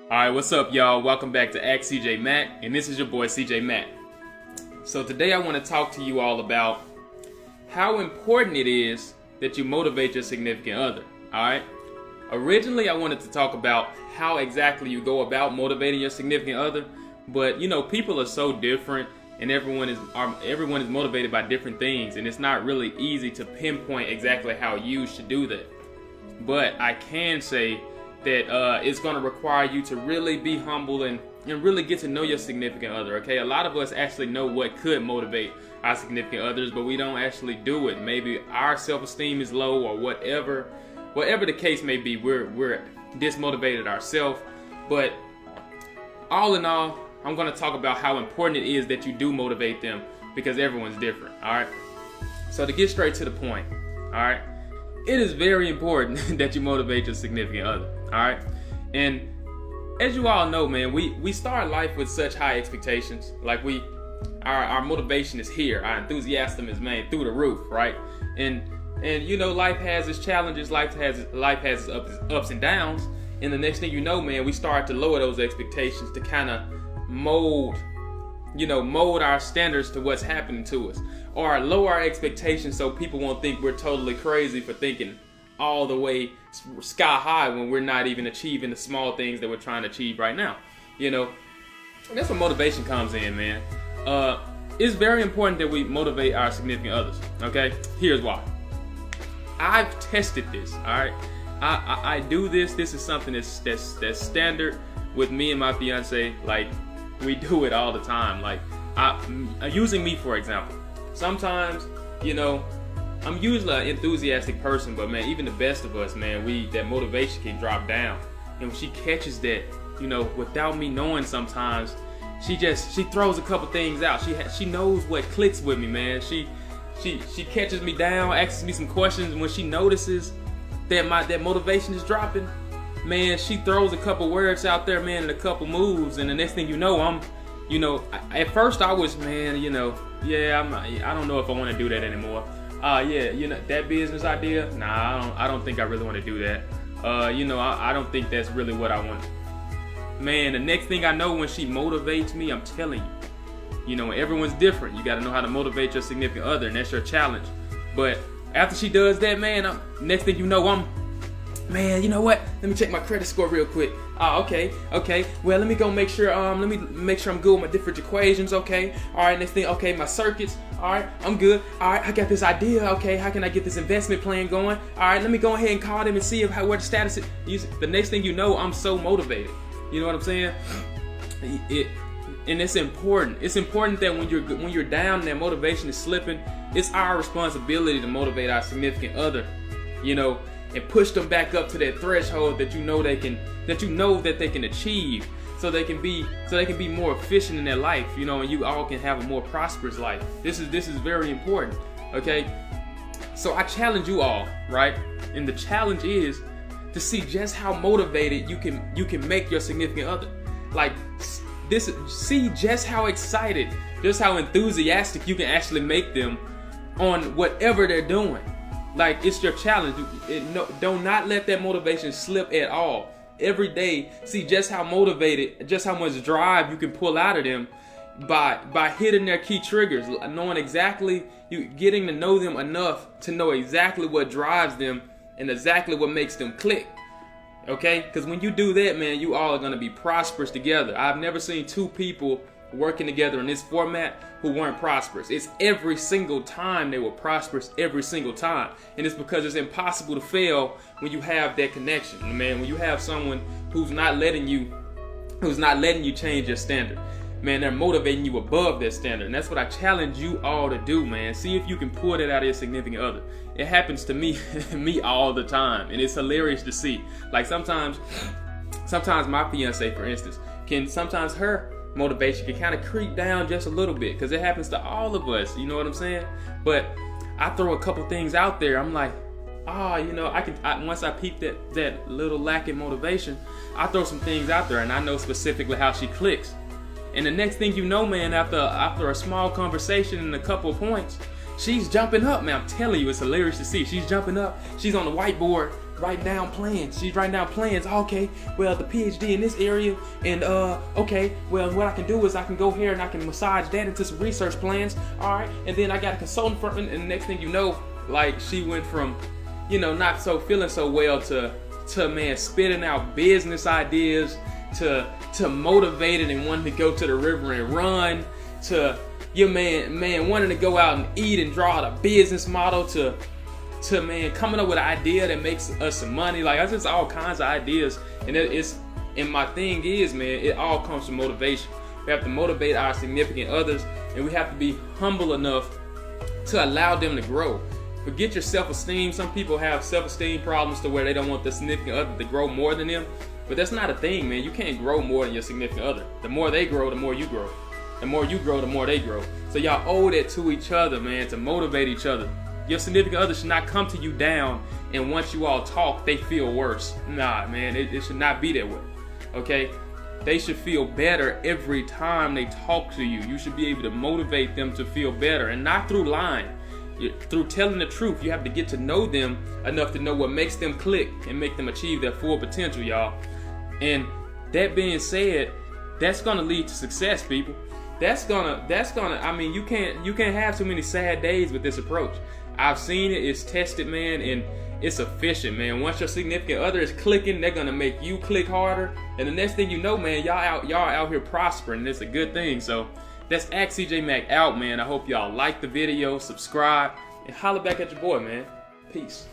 Alright, what's up, y'all? Welcome back to Ask CJ Matt, and this is your boy CJ Matt. So today I want to talk to you all about how important it is that you motivate your significant other. Alright? Originally I wanted to talk about how exactly you go about motivating your significant other, but people are so different and everyone is motivated by different things, and it's not really easy to pinpoint exactly how you should do that. But I can say that it's going to require you to really be humble and really get to know your significant other, okay? A lot of us actually know what could motivate our significant others, but we don't actually do it. Maybe our self-esteem is low or whatever the case may be. We're dismotivated ourselves. But all in all, I'm going to talk about how important it is that you do motivate them, because everyone's different, all right? So to get straight to the point, all right? It is very important that you motivate your significant other, all right? And as you all know, man, we start life with such high expectations. Like our motivation is here. Our enthusiasm is, man, through the roof, right? And life has its challenges. Life has its ups and downs. And the next thing you know, man, we start to lower those expectations to kind of mold our standards to what's happening to us, or lower our expectations so people won't think we're totally crazy for thinking all the way sky high when we're not even achieving the small things that we're trying to achieve right now. That's where motivation comes in, man. It's very important that we motivate our significant others, okay? Here's why. I've tested this, all right? I do this. This is something that's standard with me and my fiance. Like, we do it all the time. Like, using me for example. Sometimes, I'm usually an enthusiastic person, but man, even the best of us, man, that motivation can drop down. And when she catches that, without me knowing, sometimes she throws a couple things out. She knows what clicks with me, man. She catches me down, asks me some questions, and when she notices that motivation is dropping, man, she throws a couple words out there, man, and a couple moves, and the next thing you know, at first I was, man, I don't know if I want to do that anymore. That business idea, nah, I don't think I really want to do that. I don't think that's really what I want. Man, the next thing I know, when she motivates me, I'm telling you, everyone's different. You got to know how to motivate your significant other, and that's your challenge. But after she does that, man, next thing you know, man, you know what? Let me check my credit score real quick. Okay. Well, let me go make sure. Let me make sure I'm good with my different equations. Okay. All right. Next thing. Okay, my circuits. All right. I'm good. All right. I got this idea. Okay. How can I get this investment plan going? All right. Let me go ahead and call them and see what the status is. The next thing you know, I'm so motivated. You know what I'm saying? And it's important. It's important that when you're down and that motivation is slipping, it's our responsibility to motivate our significant other. And push them back up to that threshold that that they can achieve, so they can be more efficient in their life, and you all can have a more prosperous life. This is very important, okay? So I challenge you all, right? And the challenge is to see just how motivated you can make your significant other. Like, see just how excited, just how enthusiastic you can actually make them on whatever they're doing. Like, it's your challenge. Do not let that motivation slip at all. Every day, see just how motivated, just how much drive you can pull out of them by hitting their key triggers, knowing exactly, getting to know them enough to know exactly what drives them and exactly what makes them click. Okay? Because when you do that, man, you all are going to be prosperous together. I've never seen two people working together in this format who weren't prosperous. It's every single time they were prosperous, every single time. And it's because it's impossible to fail when you have that connection. Man, when you have someone who's not letting you change your standard, man, they're motivating you above that standard. And that's what I challenge you all to do, man. See if you can pull that out of your significant other. It happens to me all the time, and it's hilarious to see. Like, sometimes my fiance, for instance, sometimes her motivation can kind of creep down just a little bit, because it happens to all of us, you know what I'm saying? But I throw a couple things out there. I'm like, once I peep that little lack in motivation, I throw some things out there, and I know specifically how she clicks. And the next thing you know, man, after a small conversation and a couple of points, she's jumping up, man. I'm telling you, it's hilarious to see. She's jumping up. She's on the whiteboard, writing down plans. She's writing down plans. Okay, well, the PhD in this area, and okay, well, what I can do is I can go here and I can massage that into some research plans. All right, and then I got a consultant firm, and the next thing you know, like, she went from, you know, not so feeling so well to man, spitting out business ideas, to motivated and wanting to go to the river and run, to your man wanting to go out and eat and draw out a business model, to man coming up with an idea that makes us some money. Like, that's just all kinds of ideas, and my thing is, man, it all comes from motivation. We have to motivate our significant others, and we have to be humble enough to allow them to grow. Forget your self-esteem. Some people have self-esteem problems to where they don't want the significant other to grow more than them. But that's not a thing, man. You can't grow more than your significant other. The more they grow, the more you grow. The more you grow, the more they grow. So y'all owe that to each other, man, to motivate each other. Your significant other should not come to you down, and once you all talk, they feel worse. Nah, man, it should not be that way, okay? They should feel better every time they talk to you. You should be able to motivate them to feel better, and not through lying. Through telling the truth. You have to get to know them enough to know what makes them click and make them achieve their full potential, y'all. And that being said, that's gonna lead to success, people. That's gonna. I mean, you can't have too many sad days with this approach. I've seen it. It's tested, man, and it's efficient, man. Once your significant other is clicking, they're gonna make you click harder, and the next thing you know, man, y'all out here prospering. It's a good thing. So that's Ask CJ Mack out, man. I hope y'all like the video, subscribe, and holler back at your boy, man. Peace.